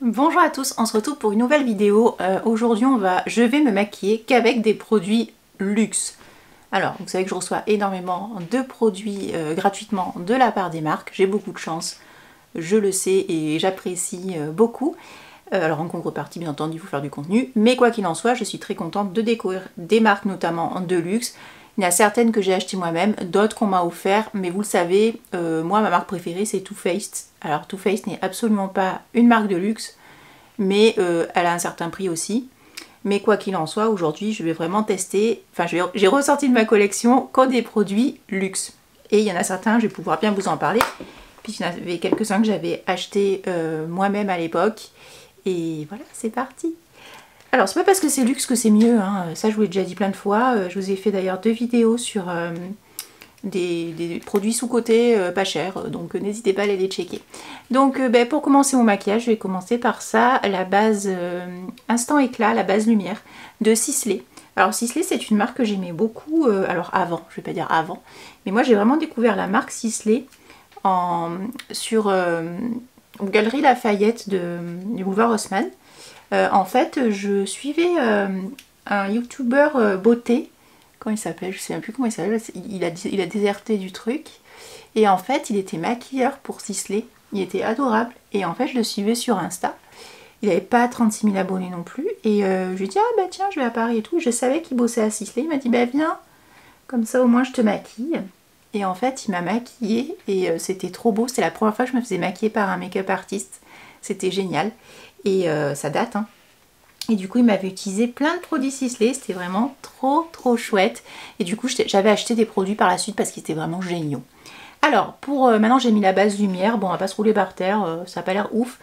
Bonjour à tous, on se retrouve pour une nouvelle vidéo. Aujourd'hui je vais me maquiller qu'avec des produits luxe. Alors vous savez que je reçois énormément de produits gratuitement de la part des marques, j'ai beaucoup de chance, je le sais et j'apprécie beaucoup. Alors en contrepartie bien entendu il faut faire du contenu, mais quoi qu'il en soit je suis très contente de découvrir des marques notamment de luxe. Il y en a certaines que j'ai achetées moi-même, d'autres qu'on m'a offert, mais vous le savez, moi ma marque préférée c'est Too Faced. Alors Too Faced n'est absolument pas une marque de luxe, mais elle a un certain prix aussi. Mais quoi qu'il en soit, aujourd'hui je vais vraiment tester, enfin j'ai ressorti de ma collection que des produits luxe. Et il y en a certains, je vais pouvoir bien vous en parler, puisqu'il y en avait quelques-uns que j'avais achetés moi-même à l'époque. Et voilà, c'est parti. Alors c'est pas parce que c'est luxe que c'est mieux, hein. Ça je vous l'ai déjà dit plein de fois. Je vous ai fait d'ailleurs 2 vidéos sur des produits sous-cotés pas chers, donc n'hésitez pas à aller les checker. Donc pour commencer mon maquillage, je vais commencer par ça, la base Instant Éclat, la base lumière de Sisley. Alors Sisley c'est une marque que j'aimais beaucoup, alors avant, je vais pas dire avant, mais moi j'ai vraiment découvert la marque Sisley sur Galerie Lafayette du boulevard Haussmann. En fait je suivais un youtubeur beauté. Comment il s'appelle? Je sais même plus comment il s'appelle. Il a déserté du truc. Et en fait, il était maquilleur pour Sisley. Il était adorable. Et en fait, je le suivais sur Insta. Il n'avait pas 36 000 abonnés non plus. Et je lui ai dit, ah bah tiens, je vais à Paris et tout. Je savais qu'il bossait à Sisley. Il m'a dit, bah viens, comme ça au moins je te maquille. Et en fait, il m'a maquillée. Et c'était trop beau. C'était la première fois que je me faisais maquiller par un make-up artiste. C'était génial. Et ça date, hein. Et du coup il m'avait utilisé plein de produits Sisley, c'était vraiment trop chouette. Et du coup j'avais acheté des produits par la suite parce qu'ils étaient vraiment géniaux. Alors pour maintenant j'ai mis la base lumière, bon on va pas se rouler par terre, ça n'a pas l'air ouf.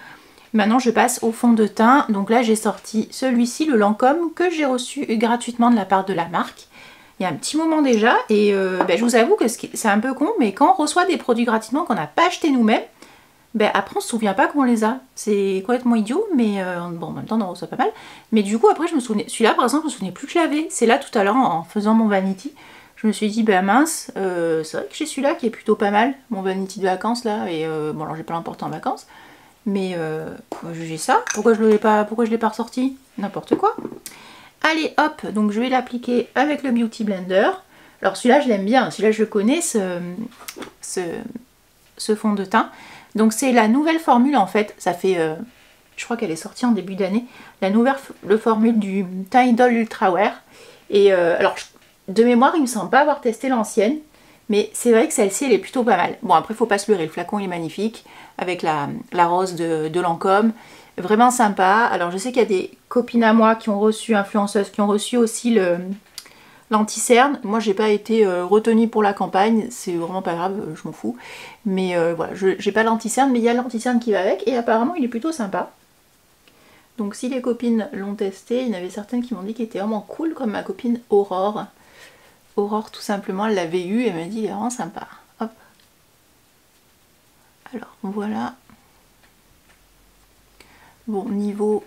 Maintenant je passe au fond de teint, donc là j'ai sorti celui-ci, le Lancôme, que j'ai reçu gratuitement de la part de la marque. Il y a un petit moment déjà et je vous avoue que c'est un peu con, mais quand on reçoit des produits gratuitement qu'on n'a pas acheté nous-mêmes, après on se souvient pas qu'on les a, c'est complètement idiot, mais bon en même temps on en reçoit pas mal, mais du coup après je me souvenais, celui-là par exemple je me souvenais plus que je l'avais, c'est là tout à l'heure en faisant mon vanity, je me suis dit bah mince, c'est vrai que j'ai celui-là qui est plutôt pas mal, mon vanity de vacances là, et bon alors j'ai pas l'emporté en vacances, mais j'ai ça, pourquoi je l'ai pas ressorti, n'importe quoi. Allez hop, donc je vais l'appliquer avec le Beauty Blender. Alors celui-là je l'aime bien, celui-là je le connais, ce fond de teint. Donc c'est la nouvelle formule en fait, ça fait, je crois qu'elle est sortie en début d'année, la nouvelle formule du Tidal Ultra Wear. Et alors de mémoire il me semble pas avoir testé l'ancienne, mais c'est vrai que celle-ci elle est plutôt pas mal. Bon après faut pas se leurrer, le flacon il est magnifique, avec la rose de Lancôme, vraiment sympa. Alors je sais qu'il y a des copines à moi qui ont reçu, influenceuses, qui ont reçu aussi l'anti-cerne. Moi j'ai pas été retenue pour la campagne, c'est vraiment pas grave, je m'en fous. Mais voilà, j'ai pas l'anti-cerne, mais il y a l'anti-cerne qui va avec et apparemment il est plutôt sympa. Donc si les copines l'ont testé, il y en avait certaines qui m'ont dit qu'il était vraiment cool, comme ma copine Aurore. Aurore tout simplement, elle l'avait eu et elle m'a dit il est vraiment sympa. Hop. Alors voilà. Bon niveau,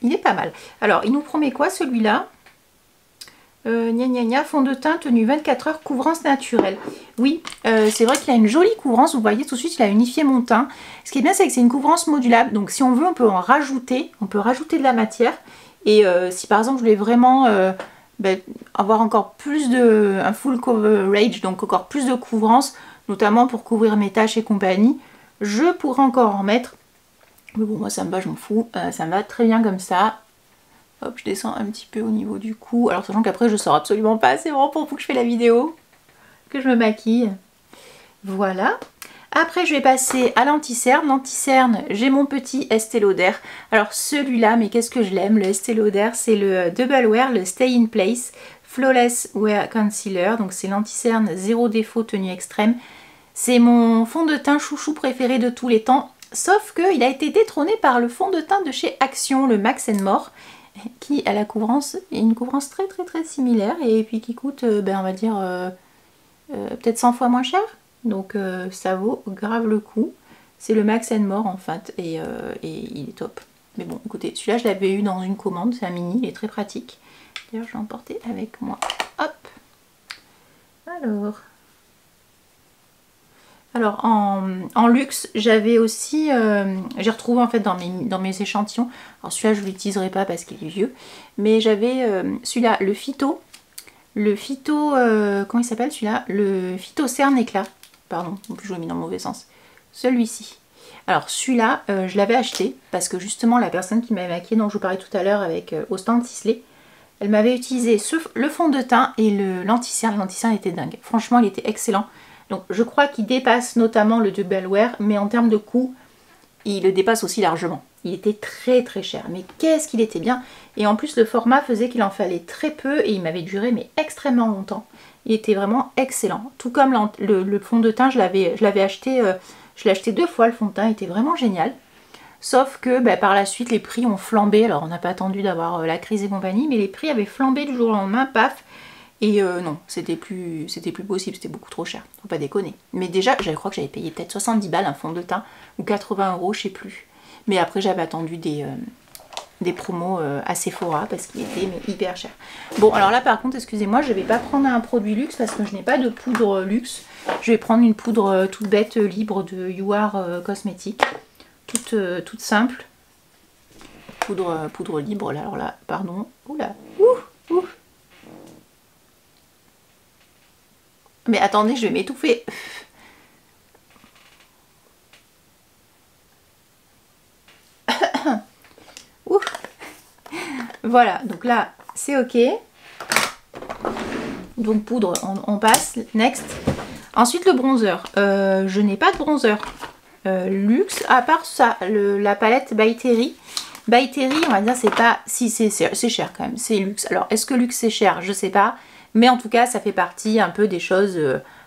il est pas mal. Alors il nous promet quoi celui-là? Fond de teint, tenue 24 heures, couvrance naturelle. Oui, c'est vrai qu'il a une jolie couvrance, vous voyez tout de suite il a unifié mon teint. Ce qui est bien c'est que c'est une couvrance modulable, donc si on veut on peut en rajouter, on peut rajouter de la matière. Et si par exemple je voulais vraiment avoir encore plus un full coverage, donc encore plus de couvrance, notamment pour couvrir mes taches et compagnie, je pourrais encore en mettre. Mais bon moi ça me va, je m'en fous, ça me va très bien comme ça. Hop, je descends un petit peu au niveau du cou. Alors sachant qu'après je sors absolument pas, c'est vraiment pour vous que je fais la vidéo, que je me maquille. Voilà. Après je vais passer à l'anti-cerne. L'anti-cerne, j'ai mon petit Estée Lauder. Alors celui-là, mais qu'est-ce que je l'aime, le Estée Lauder, c'est le Double Wear, le Stay in Place Flawless Wear Concealer. Donc c'est l'anti-cerne zéro défaut tenue extrême. C'est mon fond de teint chouchou préféré de tous les temps. Sauf qu'il a été détrôné par le fond de teint de chez Action, le Max More, qui a une couvrance très similaire et puis qui coûte on va dire peut-être 100 fois moins cher, donc ça vaut grave le coup. C'est le Max More en fait et il est top. Mais bon écoutez, celui-là je l'avais eu dans une commande, c'est un mini, il est très pratique, d'ailleurs je l'ai emporté avec moi. Hop, Alors en luxe, j'avais aussi, j'ai retrouvé en fait dans mes échantillons, alors celui-là je ne l'utiliserai pas parce qu'il est vieux, mais j'avais celui-là, le Phyto, comment il s'appelle celui-là? Le Phyto Cerne Éclat, pardon, en plus je l'ai mis dans le mauvais sens, celui-ci. Alors celui-là, je l'avais acheté parce que justement la personne qui m'avait maquillée, dont je vous parlais tout à l'heure avec au stand Sisley, elle m'avait utilisé le fond de teint et l'anti-cerne. L'anti-cerne était dingue, franchement il était excellent. Donc je crois qu'il dépasse notamment le Double Wear, mais en termes de coût, il le dépasse aussi largement. Il était très très cher, mais qu'est-ce qu'il était bien. Et en plus le format faisait qu'il en fallait très peu et il m'avait duré mais extrêmement longtemps. Il était vraiment excellent. Tout comme le fond de teint, je l'avais acheté, je l'ai acheté 2 fois le fond de teint, il était vraiment génial. Sauf que par la suite les prix ont flambé, alors on n'a pas attendu d'avoir la crise et compagnie, mais les prix avaient flambé du jour au lendemain, paf. Et non, c'était plus possible, c'était beaucoup trop cher, faut pas déconner. Mais déjà, je crois que j'avais payé peut-être 70 balles un fond de teint, ou 80 €, je sais plus. Mais après, j'avais attendu des promos à Sephora, parce qu'il était hyper cher. Bon, alors là, par contre, excusez-moi, je vais pas prendre un produit luxe, parce que je n'ai pas de poudre luxe. Je vais prendre une poudre toute bête, libre de You Are Cosmetics, toute simple. Poudre libre, là, alors là, pardon. Oula, ouh. Mais attendez, je vais m'étouffer. Voilà, donc là, c'est ok. Donc poudre, on passe. Next. Ensuite, le bronzer. Je n'ai pas de bronzer luxe, à part ça, la palette By Terry. By Terry, on va dire, c'est pas... Si, c'est cher quand même, c'est luxe. Alors, est-ce que luxe c'est cher? Je sais pas. Mais en tout cas, ça fait partie un peu des choses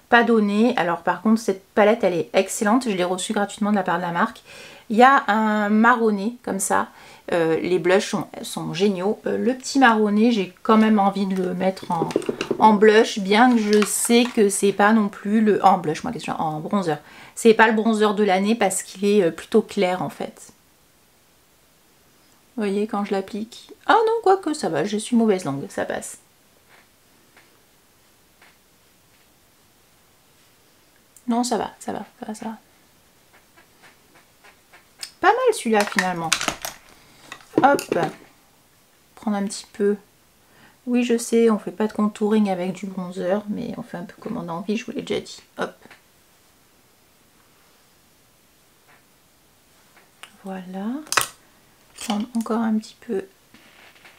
pas données. Alors par contre, cette palette, elle est excellente. Je l'ai reçue gratuitement de la part de la marque. Il y a un marronné comme ça. Les blushs sont géniaux. Le petit marronné, j'ai quand même envie de le mettre en blush, bien que je sais que c'est pas non plus en blush, moi, en bronzer. C'est pas le bronzer de l'année parce qu'il est plutôt clair en fait. Vous voyez quand je l'applique. Ah non, quoique ça va, je suis mauvaise langue, ça passe. Non, ça va. Pas mal celui-là finalement. Hop, prendre un petit peu. Oui, je sais, on fait pas de contouring avec du bronzer, mais on fait un peu comme on a envie, je vous l'ai déjà dit. Hop. Voilà. Prendre encore un petit peu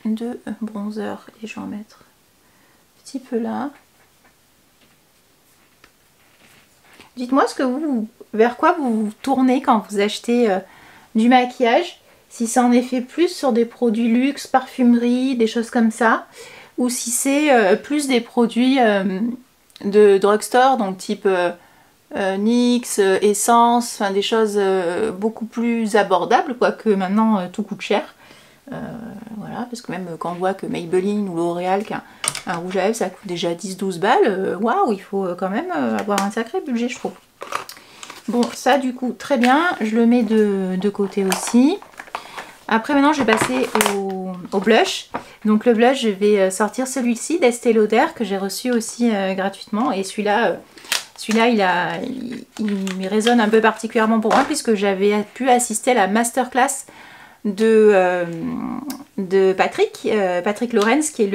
de bronzer et je vais en mettre un petit peu là. Dites-moi vers quoi vous vous tournez quand vous achetez du maquillage. Si c'est en effet plus sur des produits luxe, parfumerie, des choses comme ça. Ou si c'est plus des produits de drugstore, donc type NYX, Essence, enfin des choses beaucoup plus abordables, quoique maintenant tout coûte cher. Voilà, parce que même quand on voit que Maybelline ou L'Oréal, qu'un rouge à lèvres ça coûte déjà 10-12 balles, waouh, il faut quand même avoir un sacré budget, je trouve. Bon, ça du coup, très bien, je le mets de côté aussi. Après maintenant, je vais passer au blush. Donc le blush, je vais sortir celui-ci d'Estée Lauder que j'ai reçu aussi gratuitement. Et celui-là, il résonne un peu particulièrement pour moi puisque j'avais pu assister à la masterclass de Patrick Lawrence, qui est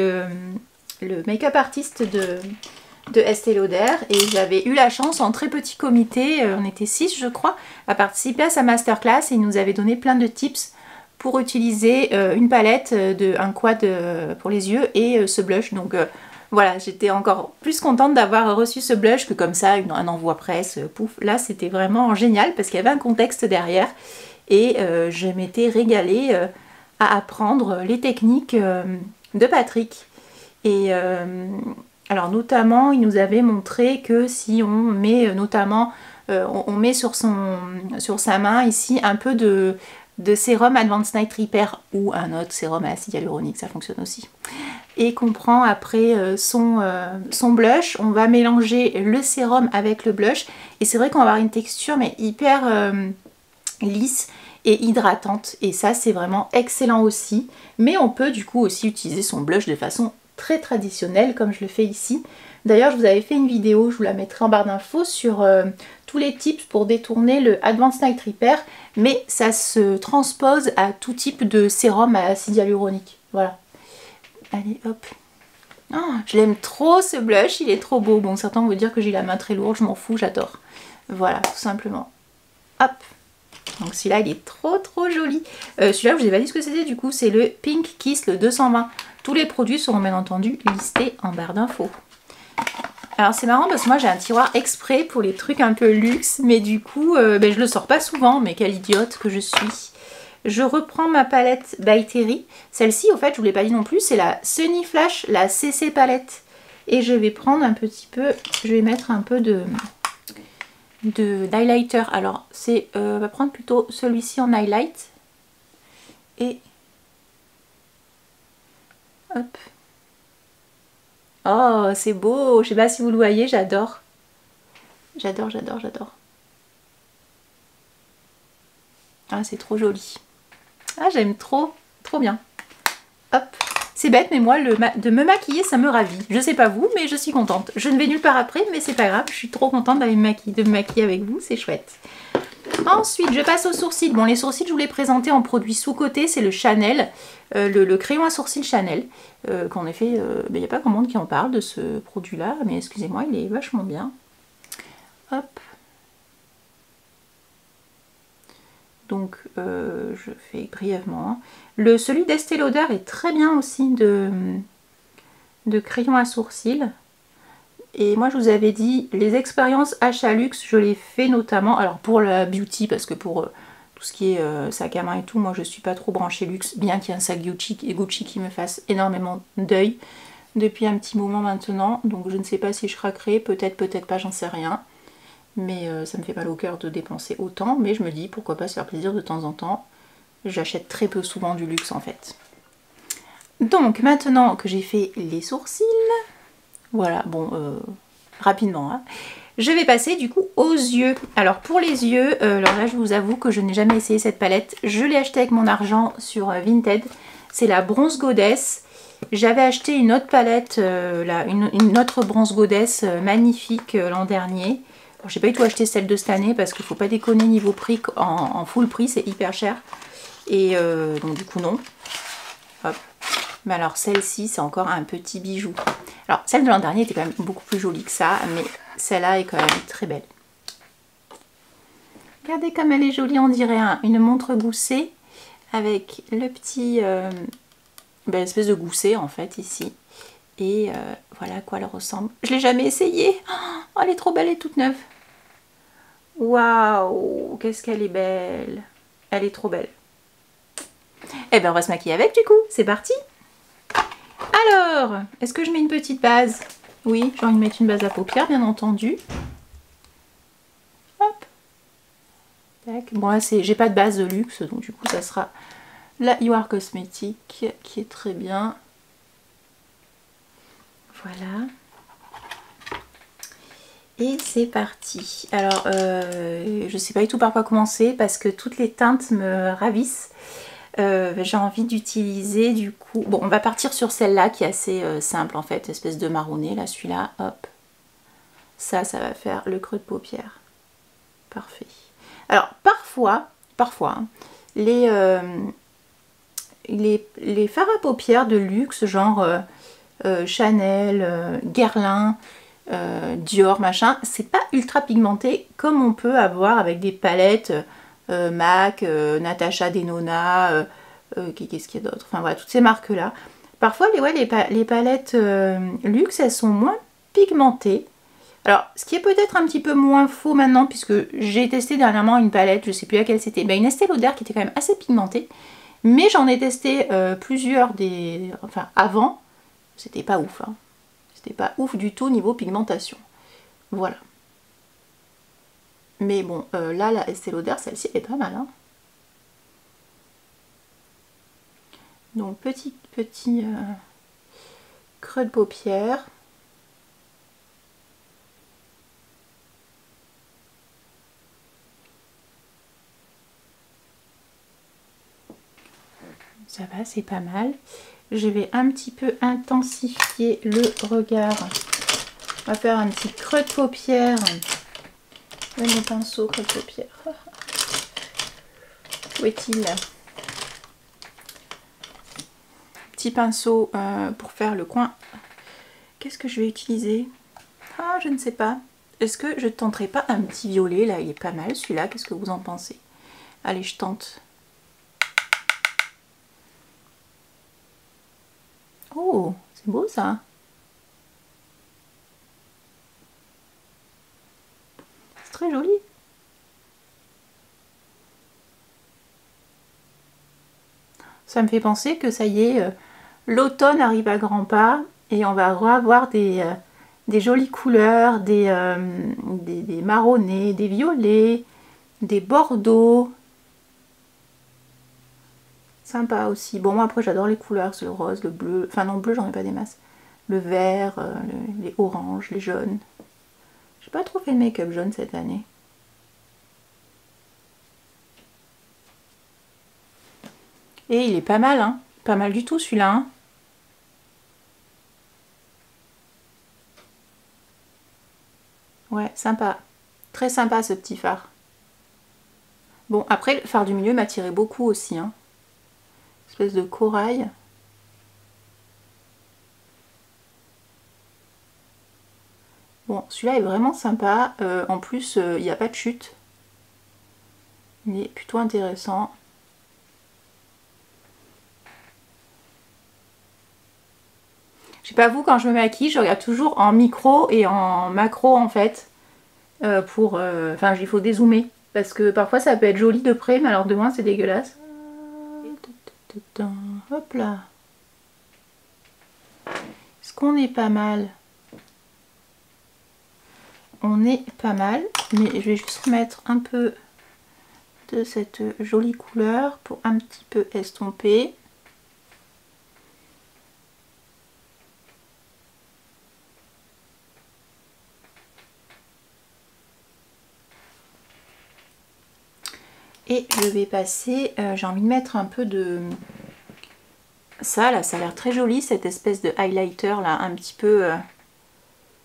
le make-up artiste de Estée Lauder, et j'avais eu la chance en très petit comité, on était 6 je crois, à participer à sa masterclass et il nous avait donné plein de tips pour utiliser une palette, un quad pour les yeux et ce blush. Donc voilà, j'étais encore plus contente d'avoir reçu ce blush que comme ça, un envoi presse, pouf. Là c'était vraiment génial parce qu'il y avait un contexte derrière et je m'étais régalée à apprendre les techniques de Patrick. Et alors notamment, il nous avait montré que si on met notamment, on met sur sa main ici un peu de sérum Advanced Night Repair ou un autre sérum à acide hyaluronique, ça fonctionne aussi. Et qu'on prend après son blush, on va mélanger le sérum avec le blush. Et c'est vrai qu'on va avoir une texture mais hyper lisse et hydratante. Et ça c'est vraiment excellent aussi. Mais on peut du coup aussi utiliser son blush de façon très traditionnelle comme je le fais ici. D'ailleurs je vous avais fait une vidéo, je vous la mettrai en barre d'infos, sur tous les tips pour détourner le Advanced Night Repair, mais ça se transpose à tout type de sérum à acide hyaluronique. Voilà. Allez, hop. Oh, je l'aime trop ce blush, il est trop beau. Bon, certains vont dire que j'ai la main très lourde, je m'en fous, j'adore. Voilà, tout simplement. Hop. Donc celui-là, il est trop joli. Celui-là, je vous ai pas dit ce que c'était du coup, c'est le Pink Kiss, le 220. Tous les produits seront bien entendu listés en barre d'infos. Alors c'est marrant parce que moi j'ai un tiroir exprès pour les trucs un peu luxe, mais du coup, je le sors pas souvent, mais quelle idiote que je suis. Je reprends ma palette by Terry. Celle-ci, au fait, je vous l'ai pas dit non plus, c'est la Sunny Flash, la CC palette. Et je vais prendre un petit peu, je vais mettre un peu d'highlighter. Alors, on va prendre plutôt celui-ci en highlight. Et hop. Oh, c'est beau. Je sais pas si vous le voyez, j'adore. J'adore. Ah, c'est trop joli. Ah, j'aime trop bien. Hop. C'est bête, mais moi, de me maquiller, ça me ravit. Je sais pas vous, mais je suis contente. Je ne vais nulle part après, mais c'est pas grave. Je suis trop contente de me maquiller avec vous, c'est chouette. Ensuite, je passe aux sourcils. Bon, les sourcils, je vous les présentais en produit sous-côté. C'est le Chanel, le crayon à sourcils Chanel. Qu'en effet, il n'y a pas grand monde qui en parle de ce produit-là. Mais excusez-moi, il est vachement bien. Hop. Donc, je fais brièvement. Celui d'Estée Lauder est très bien aussi de crayon à sourcils. Et moi, je vous avais dit, les expériences achat luxe, je les fais notamment, alors pour la beauty, parce que pour tout ce qui est sac à main et tout, moi, je suis pas trop branchée luxe, bien qu'il y ait un sac Gucci qui me fasse énormément d'œil depuis un petit moment maintenant. Donc, je ne sais pas si je craquerai, peut-être pas, j'en sais rien. Mais ça me fait mal au cœur de dépenser autant, mais je me dis, pourquoi pas se faire plaisir de temps en temps. J'achète très peu souvent du luxe, en fait. Donc, maintenant que j'ai fait les sourcils... Voilà, bon, rapidement, hein. Je vais passer du coup aux yeux. Alors pour les yeux, alors là je vous avoue que je n'ai jamais essayé cette palette. Je l'ai achetée avec mon argent sur Vinted. C'est la Bronze Goddess. J'avais acheté une autre palette, une autre Bronze Goddess magnifique l'an dernier. Alors j'ai pas du tout acheté celle de cette année parce qu'il faut pas déconner niveau prix, en full prix c'est hyper cher. Et donc du coup non. Hop. Mais alors celle-ci c'est encore un petit bijou. Alors celle de l'an dernier était quand même beaucoup plus jolie que ça, mais celle-là est quand même très belle. Regardez comme elle est jolie, on dirait une montre goussée avec le petit espèce de gousset en fait ici. Et voilà à quoi elle ressemble. Je l'ai jamais essayée. Oh, elle est trop belle et toute neuve. Waouh, qu'est-ce qu'elle est belle. Elle est trop belle. Et ben on va se maquiller avec du coup, c'est parti. Alors, est-ce que je mets une petite base? Oui, j'ai envie de mettre une base à paupières, bien entendu. Hop. Tac. Bon, là, j'ai pas de base de luxe, donc du coup, ça sera la You Are Cosmetics, qui est très bien. Voilà. Et c'est parti. Alors, je sais pas du tout par quoi commencer, parce que toutes les teintes me ravissent. J'ai envie d'utiliser du coup, bon on va partir sur celle-là qui est assez simple en fait, espèce de marronné là, celui-là, hop, ça va faire le creux de paupière, parfait. Alors parfois hein, les fards à paupières de luxe genre Chanel, Guerlain, Dior machin, c'est pas ultra pigmenté comme on peut avoir avec des palettes MAC, Natasha Denona, qu'est-ce qu'il y a d'autre, enfin voilà, toutes ces marques là. Parfois les palettes luxe elles sont moins pigmentées. Alors ce qui est peut-être un petit peu moins faux maintenant, puisque j'ai testé dernièrement une palette, je sais plus laquelle c'était, une Estée Lauder qui était quand même assez pigmentée, mais j'en ai testé plusieurs avant, c'était pas ouf, hein. C'était pas ouf du tout niveau pigmentation, voilà. Mais bon, là, la Estée Lauder, celle-ci est pas mal, hein. Donc, petit creux de paupière. Ça va, c'est pas mal. Je vais un petit peu intensifier le regard. On va faire un petit creux de paupière Le pinceau de pierre. Où est-il? Petit pinceau pour faire le coin. Qu'est-ce que je vais utiliser? Ah, je ne sais pas. Est-ce que je tenterai pas un petit violet? Là, il est pas mal celui-là. Qu'est-ce que vous en pensez? Allez, je tente. Oh, c'est beau ça. C'est très joli. Ça me fait penser que ça y est, l'automne arrive à grands pas et on va revoir des jolies couleurs, des marronnés, des violets, des bordeaux. Sympa aussi. Bon, moi après j'adore les couleurs, c'est le rose, le bleu. Enfin non, bleu j'en ai pas des masses. Le vert, les oranges, les jaunes. J'ai pas trop fait de make-up jaune cette année. Et il est pas mal, hein. Pas mal du tout celui-là, hein. Ouais, sympa. Très sympa ce petit phare. Bon, après, le phare du milieu m'attirait beaucoup aussi, hein. Espèce de corail. Bon, celui-là est vraiment sympa. En plus, il n'y a pas de chute. Il est plutôt intéressant. Je sais pas vous, quand je me maquille, je regarde toujours en micro et en macro en fait. Enfin, il faut dézoomer. Parce que parfois ça peut être joli de près, mais alors de loin c'est dégueulasse. Hop là. Est-ce qu'on est pas mal? On est pas mal, mais je vais juste remettre un peu de cette jolie couleur pour un petit peu estomper. Et je vais passer, j'ai envie de mettre un peu de... Ça là, ça a l'air très joli, cette espèce de highlighter là, un petit peu...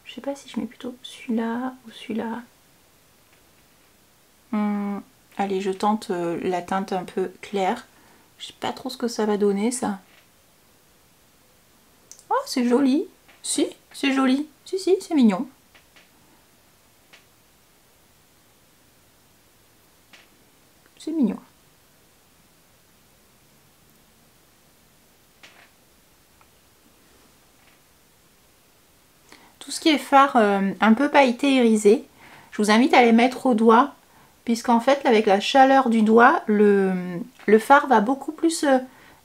Je sais pas si je mets plutôt celui-là ou celui-là. Allez, je tente la teinte un peu claire. Je sais pas trop ce que ça va donner ça. Oh, c'est joli. Si, c'est joli. Si, si, c'est mignon. C'est mignon. Tout ce qui est fard un peu pailleté irisé, je vous invite à les mettre au doigt, puisqu'en fait avec la chaleur du doigt, le fard va beaucoup plus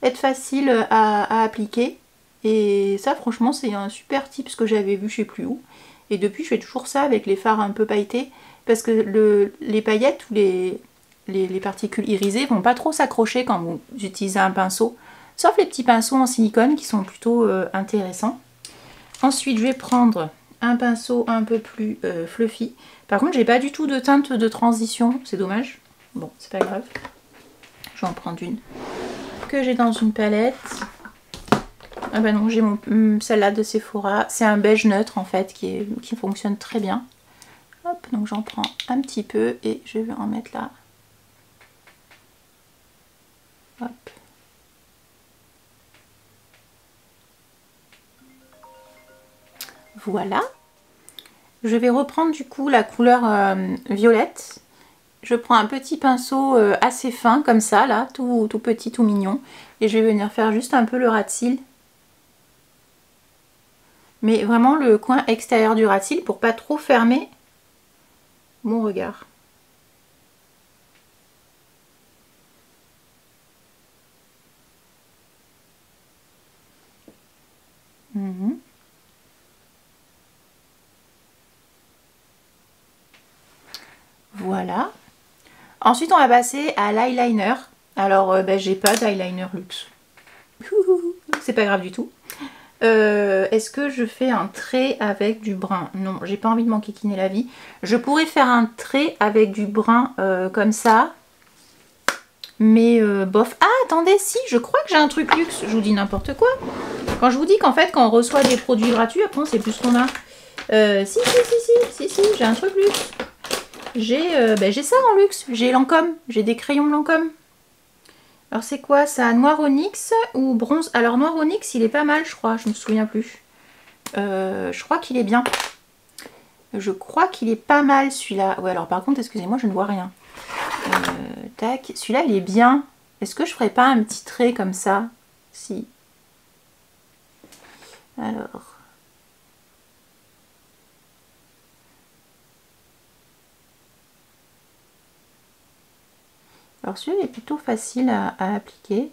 être facile à appliquer. Et ça franchement c'est un super tip que j'avais vu je sais plus où. Et depuis je fais toujours ça avec les fards un peu pailletés, parce que les paillettes ou les particules irisées vont pas trop s'accrocher quand vous utilisez un pinceau, sauf les petits pinceaux en silicone qui sont plutôt intéressants. Ensuite je vais prendre un pinceau un peu plus fluffy. Par contre j'ai pas du tout de teinte de transition, c'est dommage. Bon, c'est pas grave. Je vais en prendre une que j'ai dans une palette. Ah bah non, j'ai celle-là de Sephora. C'est un beige neutre en fait qui fonctionne très bien. Hop, donc j'en prends un petit peu et je vais en mettre là. Hop. Voilà. Je vais reprendre du coup la couleur violette. Je prends un petit pinceau assez fin comme ça, là, tout petit, tout mignon. Et je vais venir faire juste un peu le ras de cils. Mais vraiment le coin extérieur du ras de cils pour pas trop fermer mon regard. Voilà. Ensuite, on va passer à l'eyeliner. Alors, j'ai pas d'eyeliner luxe. C'est pas grave du tout. Est-ce que je fais un trait avec du brun? Non, j'ai pas envie de m'enquiquiner la vie. Je pourrais faire un trait avec du brun comme ça. Mais bof. Ah, attendez, si, je crois que j'ai un truc luxe. Je vous dis n'importe quoi. Quand je vous dis qu'en fait, quand on reçoit des produits gratuits, après, on sait plus ce qu'on a. Si, j'ai un truc luxe. J'ai ça en luxe, j'ai Lancôme, j'ai des crayons Lancôme. Alors c'est quoi ça? Noir onyx ou bronze? Alors noir onyx il est pas mal je crois, je me souviens plus. Je crois qu'il est bien. Je crois qu'il est pas mal celui-là. Ouais alors par contre excusez-moi je ne vois rien. Tac, celui-là il est bien. Est-ce que je ferais pas un petit trait comme ça? Si. Alors... Alors celui-là est plutôt facile à appliquer.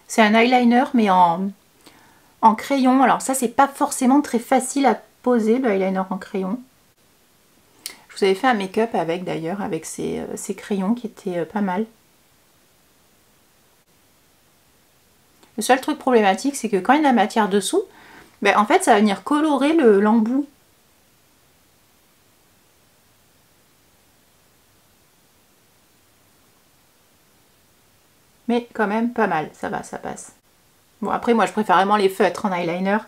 C'est un eyeliner mais en crayon. Alors ça c'est pas forcément très facile à poser le eyeliner en crayon. Je vous avais fait un make-up avec d'ailleurs, avec ces crayons qui étaient pas mal. Le seul truc problématique c'est que quand il y a de la matière dessous, ben, en fait ça va venir colorer l'embout. Mais quand même pas mal, ça va, ça passe. Bon après moi je préfère vraiment les feutres en eyeliner.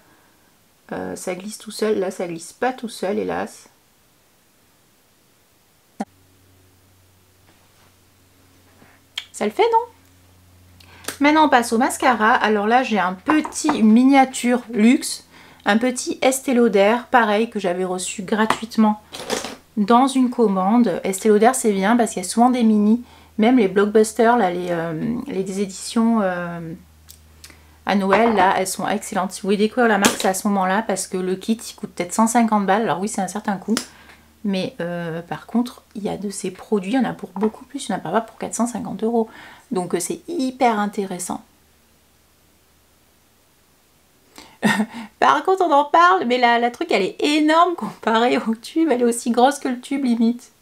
Ça glisse tout seul, là ça glisse pas tout seul hélas. Ça le fait non? Maintenant on passe au mascara. Alors là j'ai une miniature luxe, un petit Estée Lauder, pareil que j'avais reçu gratuitement dans une commande. Estée Lauder c'est bien parce qu'il y a souvent des mini, même les blockbusters, là, les éditions à Noël, là elles sont excellentes. Si vous voulez découvrir la marque c'est à ce moment là parce que le kit il coûte peut-être 150 balles, alors oui c'est un certain coût. Mais par contre, il y a de ces produits, il y en a pour beaucoup plus, il n'y en a pas pour 450 €. Donc c'est hyper intéressant. Par contre, on en parle, mais la truc, elle est énorme comparée au tube. Elle est aussi grosse que le tube, limite.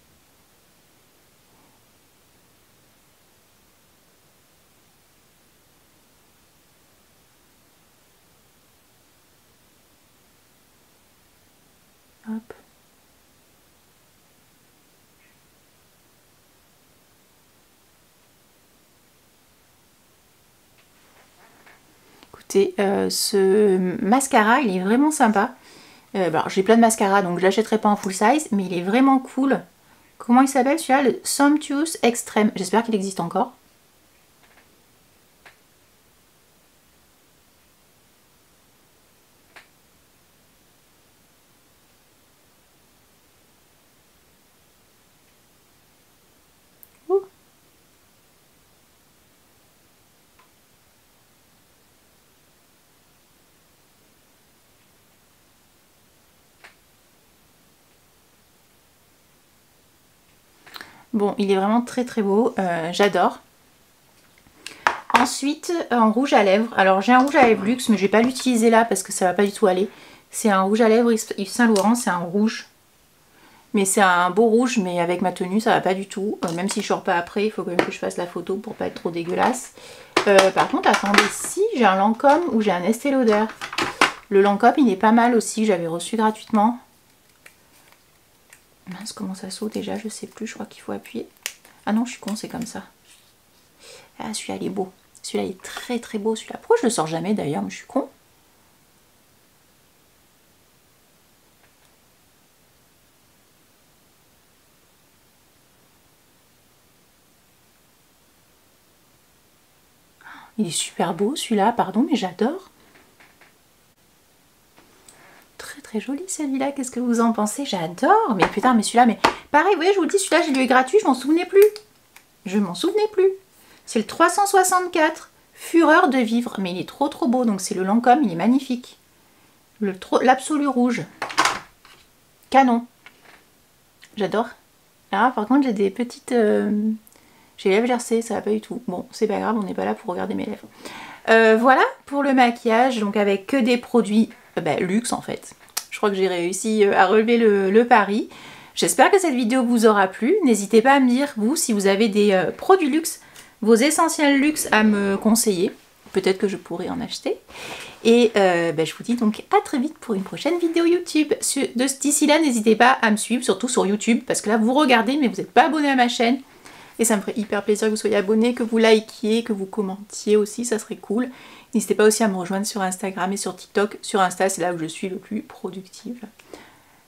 Hop. Écoutez, ce mascara, il est vraiment sympa. J'ai plein de mascaras, donc je l'achèterai pas en full size, mais il est vraiment cool. Comment il s'appelle celui-là? Le Somptuous Extreme. J'espère qu'il existe encore. Bon, il est vraiment très très beau, j'adore. Ensuite, en rouge à lèvres. Alors j'ai un rouge à lèvres luxe, mais je vais pas l'utiliser là parce que ça va pas du tout aller. C'est un rouge à lèvres Yves Saint Laurent, c'est un rouge. Mais c'est un beau rouge, mais avec ma tenue ça va pas du tout. Même si je sors pas après, il faut quand même que je fasse la photo pour pas être trop dégueulasse. Par contre, attendez, si j'ai un Lancôme ou j'ai un Estée Lauder. Le Lancôme il est pas mal aussi, j'avais reçu gratuitement. Mince, comment ça saute déjà, je sais plus, je crois qu'il faut appuyer. Ah non, je suis con, c'est comme ça. Ah, celui-là, il est beau. Celui-là, il est très très beau, celui-là. Pourquoi je le sors jamais d'ailleurs, mais je suis con. Il est super beau celui-là, pardon, mais j'adore. Très très joli celui-là, qu'est-ce que vous en pensez? J'adore. Mais putain, mais celui-là, mais pareil, vous voyez, je vous le dis, celui-là, je l'ai eu gratuit, je m'en souvenais plus. Je m'en souvenais plus. C'est le 364, Fureur de vivre. Mais il est trop trop beau, donc c'est le Lancôme, il est magnifique. L'absolu rouge. Canon. J'adore. Ah, par contre, j'ai des petites... J'ai les lèvres gercées, ça va pas du tout. Bon, c'est pas grave, on n'est pas là pour regarder mes lèvres. Voilà pour le maquillage, donc avec que des produits luxe en fait. Je crois que j'ai réussi à relever le pari. J'espère que cette vidéo vous aura plu. N'hésitez pas à me dire, vous, si vous avez des produits luxe, vos essentiels luxe à me conseiller. Peut-être que je pourrais en acheter. Et je vous dis donc à très vite pour une prochaine vidéo YouTube. D'ici là, n'hésitez pas à me suivre, surtout sur YouTube, parce que là, vous regardez, mais vous n'êtes pas abonné à ma chaîne. Et ça me ferait hyper plaisir que vous soyez abonnés, que vous likiez, que vous commentiez aussi, ça serait cool. N'hésitez pas aussi à me rejoindre sur Instagram et sur TikTok. Sur Insta, c'est là où je suis le plus productive.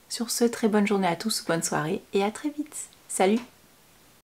Sur ce, très bonne journée à tous, bonne soirée et à très vite. Salut!